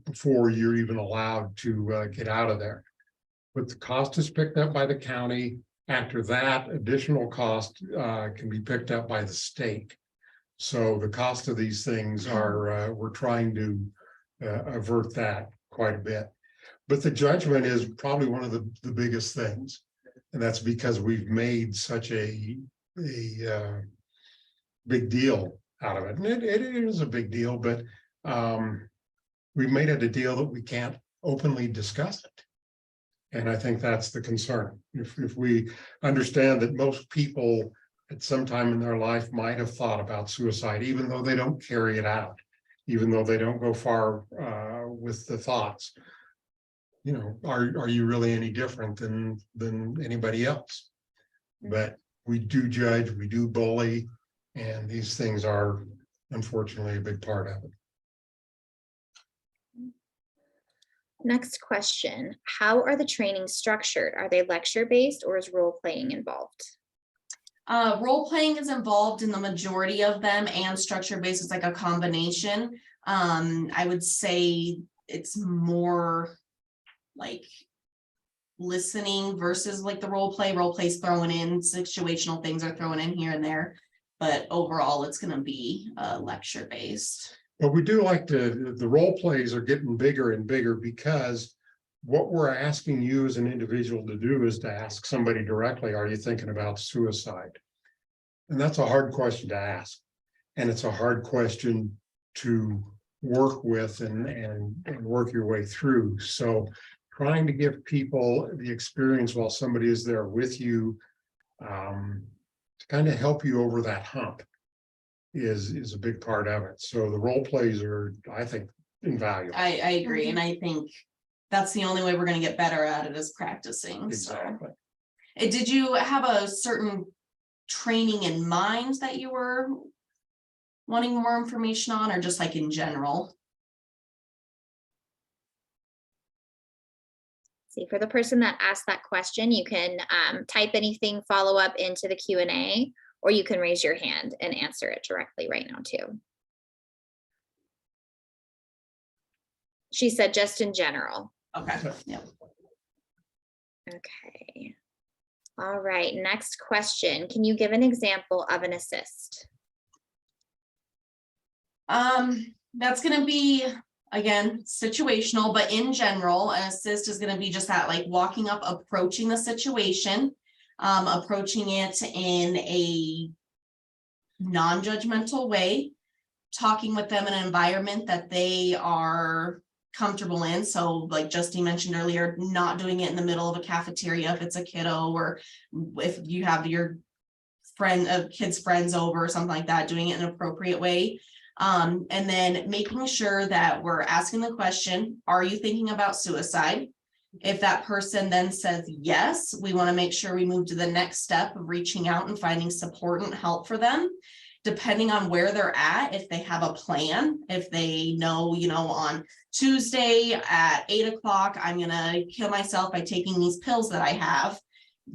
before you're even allowed to get out of there. But the cost is picked up by the county. After that, additional cost can be picked up by the state. So the cost of these things are, we're trying to avert that quite a bit. But the judgment is probably one of the biggest things. And that's because we've made such a big deal out of it. And it is a big deal, but we've made it a deal that we can't openly discuss it. And I think that's the concern. If we understand that most people at some time in their life might have thought about suicide, even though they don't carry it out, even though they don't go far with the thoughts, you know, are you really any different than anybody else? But we do judge, we do bully, and these things are unfortunately a big part of it. Next question. How are the trainings structured? Are they lecture-based or is role-playing involved? Role-playing is involved in the majority of them, and structure-based is like a combination. I would say it's more like listening versus like the role plays thrown in, situational things are thrown in here and there, but overall it's going to be lecture based. But we do like the role plays are getting bigger and bigger, because what we're asking you as an individual to do is to ask somebody directly, are you thinking about suicide? And that's a hard question to ask. And it's a hard question to work with and work your way through. So trying to give people the experience while somebody is there with you, to kind of help you over that hump is a big part of it. So the role plays are, I think, invaluable. I agree, and I think that's the only way we're gonna get better at it is practicing. So, Exactly. did you have a certain training in mind that you were wanting more information on, or just like in general? See, for the person that asked that question, you can type anything follow up into the Q&A, or you can raise your hand and answer it directly right now too. She said just in general. Okay, yeah. Okay. All right, next question. Can you give an example of an assist? That's gonna be, again, situational, but in general, an assist is gonna be just that, like walking up, approaching the situation, approaching it in a non-judgmental way, talking with them in an environment that they are comfortable in. So like Justine mentioned earlier, not doing it in the middle of a cafeteria if it's a kiddo, or if you have your kids' friends over or something like that, doing it in an appropriate way. And then making sure that we're asking the question, are you thinking about suicide? If that person then says yes, we want to make sure we move to the next step of reaching out and finding support and help for them. Depending on where they're at, if they have a plan, if they know, on Tuesday at 8 o'clock, I'm gonna kill myself by taking these pills that I have,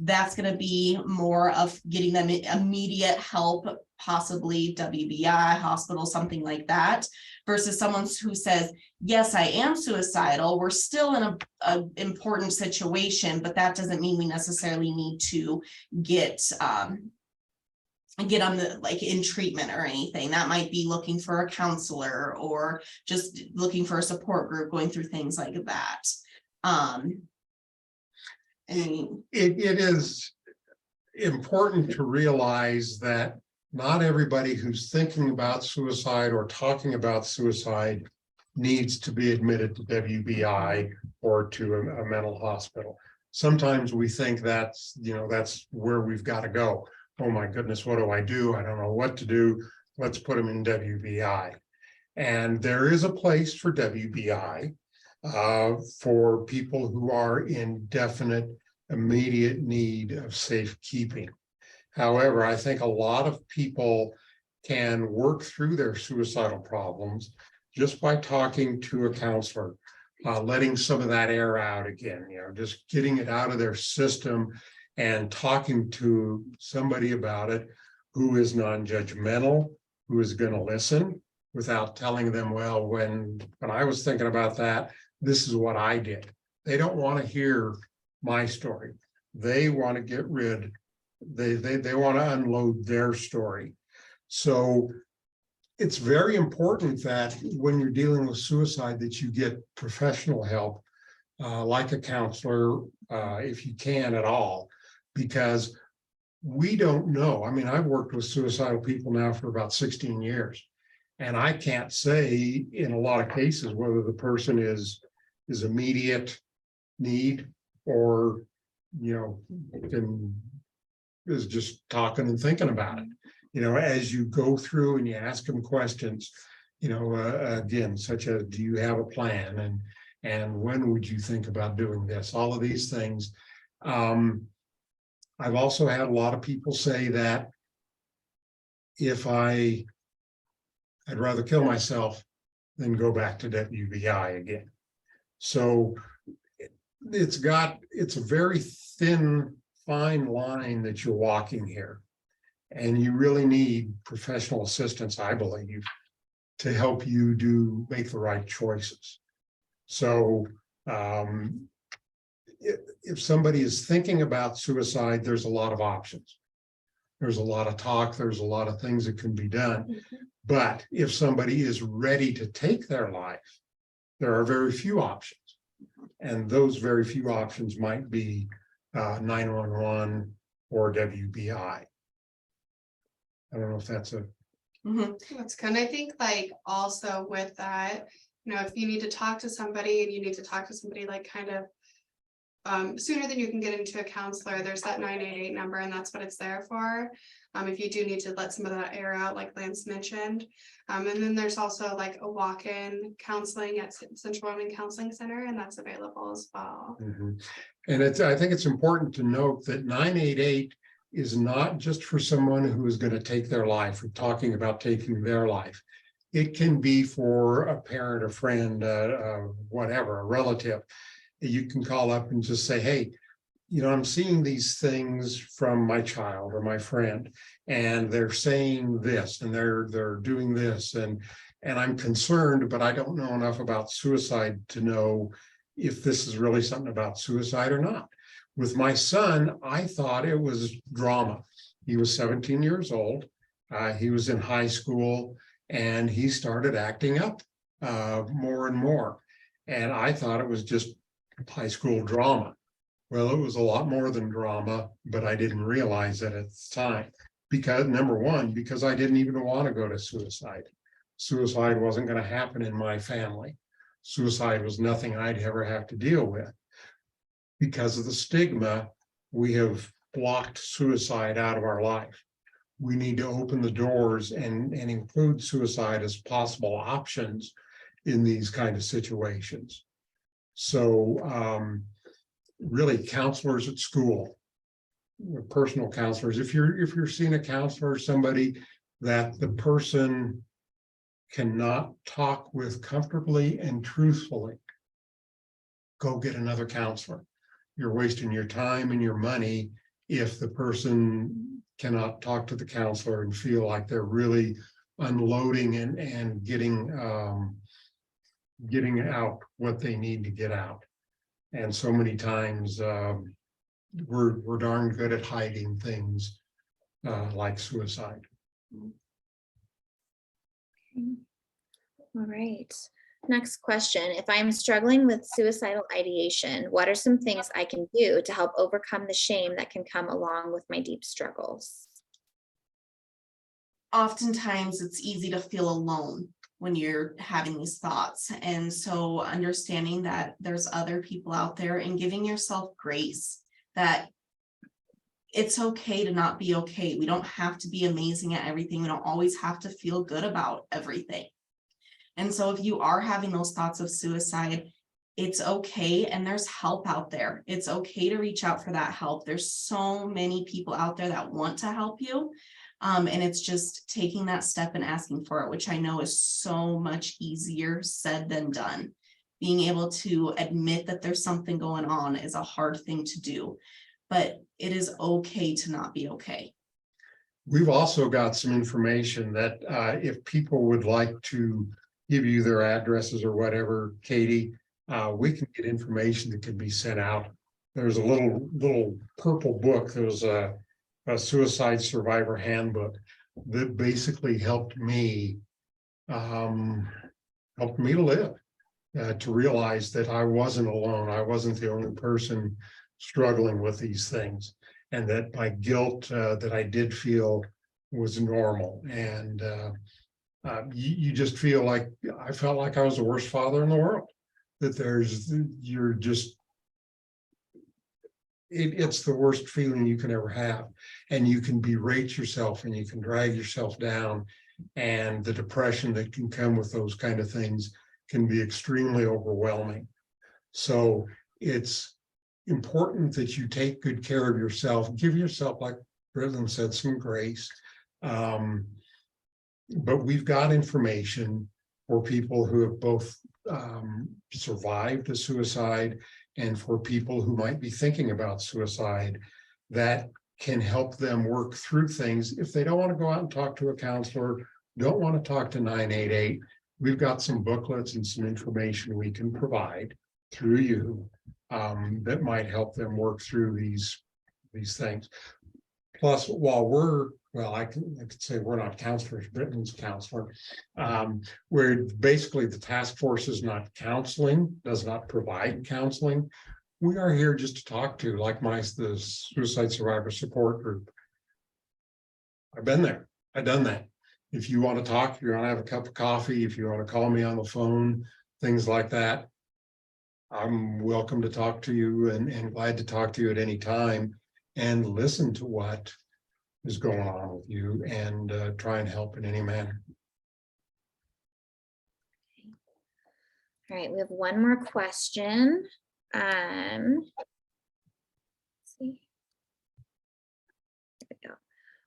that's gonna be more of getting them immediate help, possibly WBI, hospital, something like that, versus someone who says, yes, I am suicidal. We're still in a important situation, but that doesn't mean we necessarily need to get on the in treatment or anything. That might be looking for a counselor or just looking for a support group, going through things like that. It is important to realize that not everybody who's thinking about suicide or talking about suicide needs to be admitted to WBI or to a mental hospital. Sometimes we think that's where we've got to go. Oh my goodness, what do? I don't know what to do. Let's put them in WBI. And there is a place for WBI for people who are in definite, immediate need of safekeeping. However, I think a lot of people can work through their suicidal problems just by talking to a counselor, letting some of that air out again, just getting it out of their system and talking to somebody about it who is non-judgmental, who is going to listen without telling them, well, when I was thinking about that, this is what I did. They don't want to hear my story. They want to get rid, they want to unload their story. So it's very important that when you're dealing with suicide that you get professional help, like a counselor, if you can at all, because we don't know. I mean, I've worked with suicidal people now for about 16 years, and I can't say in a lot of cases whether the person is immediate need or, is just talking and thinking about it. As you go through and you ask them questions, again, such as, do you have a plan? And when would you think about doing this? All of these things. I've also had a lot of people say that if I'd rather kill myself than go back to WBI again. So it's a very thin, fine line that you're walking here. And you really need professional assistance, I believe, to help you make the right choices. So if somebody is thinking about suicide, there's a lot of options. There's a lot of talk, there's a lot of things that can be done. But if somebody is ready to take their life, there are very few options. And those very few options might be 911 or WBI. I don't know if that's a, That's good. And I think like also with that, if you need to talk to somebody and you need to talk to somebody like kind of sooner than you can get into a counselor, there's that 988 number, and that's what it's there for. If you do need to let some of that air out, like Lance mentioned. And then there's also like a walk-in counseling at Central Wyoming Counseling Center, and that's available as well. And I think it's important to note that 988 is not just for someone who is going to take their life or talking about taking their life. It can be for a parent, a friend, whatever, a relative. You can call up and just say, hey, I'm seeing these things from my child or my friend, and they're saying this, and they're doing this, and I'm concerned, but I don't know enough about suicide to know if this is really something about suicide or not. With my son, I thought it was drama. He was 17 years old. He was in high school, and he started acting up more and more. And I thought it was just high school drama. Well, it was a lot more than drama, but I didn't realize it at the time. Because number one, because I didn't even want to go to suicide. Suicide wasn't going to happen in my family. Suicide was nothing I'd ever have to deal with. Because of the stigma, we have blocked suicide out of our life. We need to open the doors and include suicide as possible options in these kind of situations. So really counselors at school, personal counselors, if you're seeing a counselor, somebody that the person cannot talk with comfortably and truthfully, go get another counselor. You're wasting your time and your money if the person cannot talk to the counselor and feel like they're really unloading and getting out what they need to get out. And so many times we're darn good at hiding things like suicide. All right. Next question. If I'm struggling with suicidal ideation, what are some things I can do to help overcome the shame that can come along with my deep struggles? Oftentimes it's easy to feel alone when you're having these thoughts. And so understanding that there's other people out there and giving yourself grace, that it's okay to not be okay. We don't have to be amazing at everything. We don't always have to feel good about everything. And so if you are having those thoughts of suicide, it's okay. And there's help out there. It's okay to reach out for that help. There's so many people out there that want to help you. And it's just taking that step and asking for it, which I know is so much easier said than done. Being able to admit that there's something going on is a hard thing to do, but it is okay to not be okay. We've also got some information that if people would like to give you their addresses or whatever, Katie, we can get information that can be sent out. There's a little purple book. There was a suicide survivor handbook that basically helped me to live, to realize that I wasn't alone. I wasn't the only person struggling with these things, and that my guilt that I did feel was normal. And you just feel like, I felt like I was the worst father in the world, that it's the worst feeling you can ever have. And you can berate yourself and you can drag yourself down, and the depression that can come with those kind of things can be extremely overwhelming. So it's important that you take good care of yourself, give yourself, like Brendan said, some grace. But we've got information for people who have both survived a suicide and for people who might be thinking about suicide, that can help them work through things. If they don't want to go out and talk to a counselor, don't want to talk to 988, we've got some booklets and some information we can provide through you that might help them work through these things. Plus, I could say we're not counselors, Britain's counselor. We're basically, the task force is not counseling, does not provide counseling. We are here just to talk to, like the Suicide Survivor Support Group. I've been there, I've done that. If you want to talk, if you want to have a cup of coffee, if you want to call me on the phone, things like that, I'm welcome to talk to you and glad to talk to you at any time and listen to what is going on with you and try and help in any manner. All right, we have one more question. Let's see. There we go.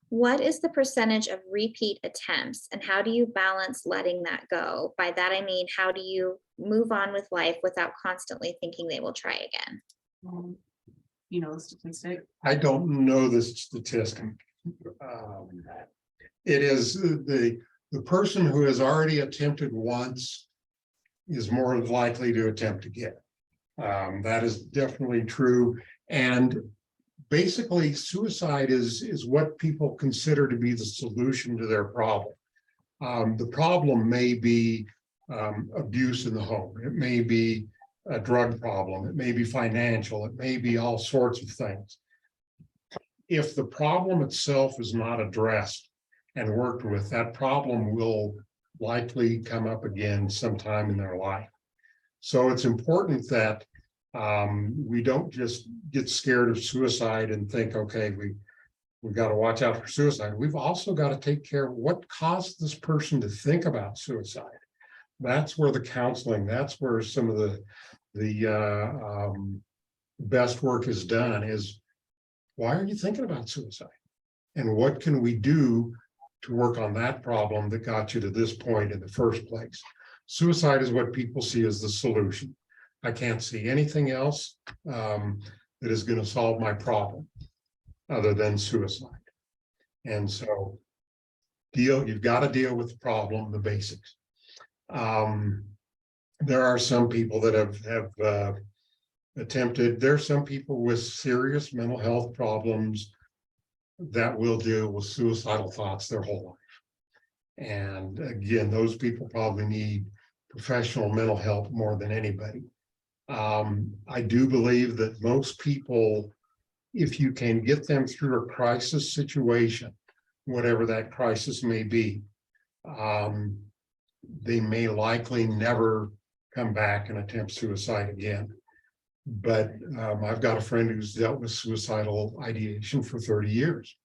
What is the percentage of repeat attempts and how do you balance letting that go? By that, I mean, how do you move on with life without constantly thinking they will try again? You know the statistic? I don't know this statistic. It is the person who has already attempted once is more likely to attempt again. That is definitely true. And basically, suicide is what people consider to be the solution to their problem. The problem may be abuse in the home. It may be a drug problem. It may be financial. It may be all sorts of things. If the problem itself is not addressed and worked with, that problem will likely come up again sometime in their life. So it's important that we don't just get scared of suicide and think, okay, we've got to watch out for suicide. We've also got to take care of what caused this person to think about suicide. That's where the counseling, that's where some of the best work is done, is why are you thinking about suicide? And what can we do to work on that problem that got you to this point in the first place? Suicide is what people see as the solution. I can't see anything else that is going to solve my problem other than suicide. And so you've got to deal with the problem, the basics. There are some people that have attempted, there's some people with serious mental health problems that will deal with suicidal thoughts their whole life. And again, those people probably need professional mental help more than anybody. I do believe that most people, if you can get them through a crisis situation, whatever that crisis may be, they may likely never come back and attempt suicide again. But I've got a friend who's dealt with suicidal ideation for 30 years.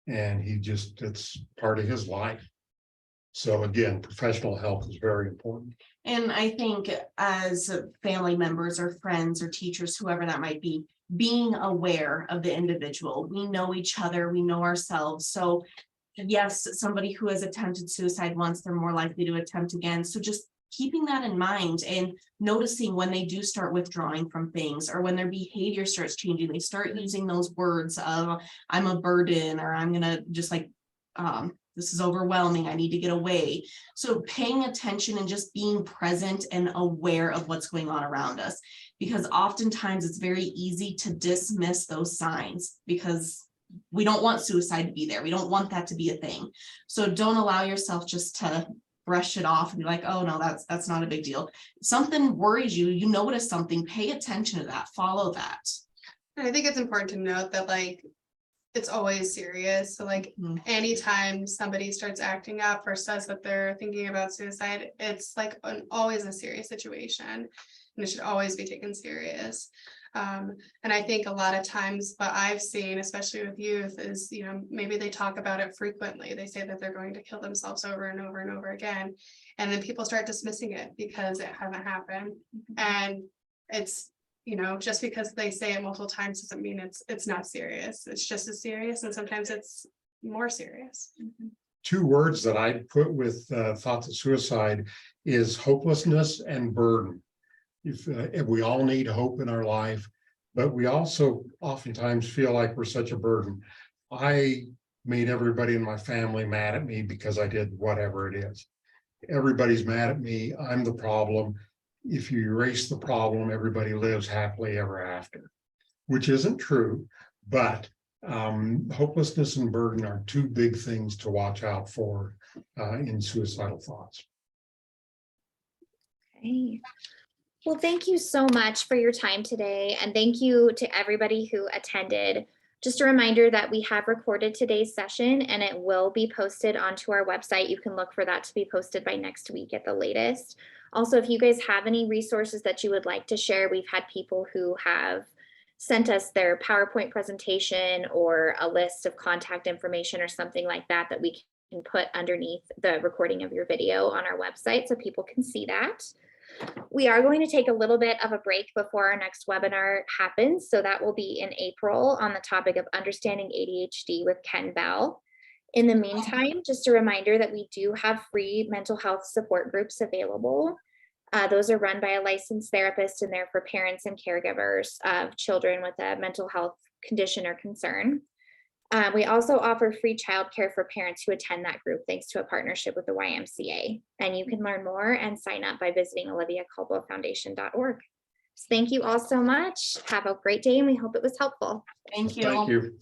And it's part of his life. So again, professional help is very important. And I think as family members or friends or teachers, whoever that might be, being aware of the individual, we know each other, we know ourselves. So yes, somebody who has attempted suicide once, they're more likely to attempt again. So just keeping that in mind and noticing when they do start withdrawing from things, or when their behavior starts changing, they start using those words of I'm a burden, or I'm gonna just like this is overwhelming, I need to get away. So paying attention and just being present and aware of what's going on around us, because oftentimes it's very easy to dismiss those signs because we don't want suicide to be there. We don't want that to be a thing. So don't allow yourself just to brush it off and be like, oh no, that's not a big deal. If something worries you, you notice something, pay attention to that, follow that. And I think it's important to note that it's always serious. So anytime somebody starts acting up or says that they're thinking about suicide, it's always a serious situation and it should always be taken serious. And I think a lot of times what I've seen, especially with youth, is, maybe they talk about it frequently. They say that they're going to kill themselves over and over and over again. And then people start dismissing it because it hasn't happened. And it's, just because they say it multiple times doesn't mean it's not serious. It's just as serious, and sometimes it's more serious. Two words that I put with thoughts of suicide is hopelessness and burden. If we all need hope in our life, but we also oftentimes feel like we're such a burden. I made everybody in my family mad at me because I did whatever it is. Everybody's mad at me. I'm the problem. If you erase the problem, everybody lives happily ever after, which isn't true, but Hopelessness and burden are two big things to watch out for in suicidal thoughts. Okay. Well, thank you so much for your time today, and thank you to everybody who attended. Just a reminder that we have recorded today's session and it will be posted onto our website. You can look for that to be posted by next week at the latest. Also, if you guys have any resources that you would like to share, we've had people who have sent us their PowerPoint presentation or a list of contact information or something like that that we can put underneath the recording of your video on our website so people can see that. We are going to take a little bit of a break before our next webinar happens. So that will be in April on the topic of understanding ADHD with Ken Bell. In the meantime, just a reminder that we do have free mental health support groups available. Those are run by a licensed therapist and they're for parents and caregivers of children with a mental health condition or concern. We also offer free childcare for parents who attend that group thanks to a partnership with the YMCA. And you can learn more and sign up by visiting oliviacaldwellfoundation.org. So thank you all so much. Have a great day and we hope it was helpful. Thank you. Thank you.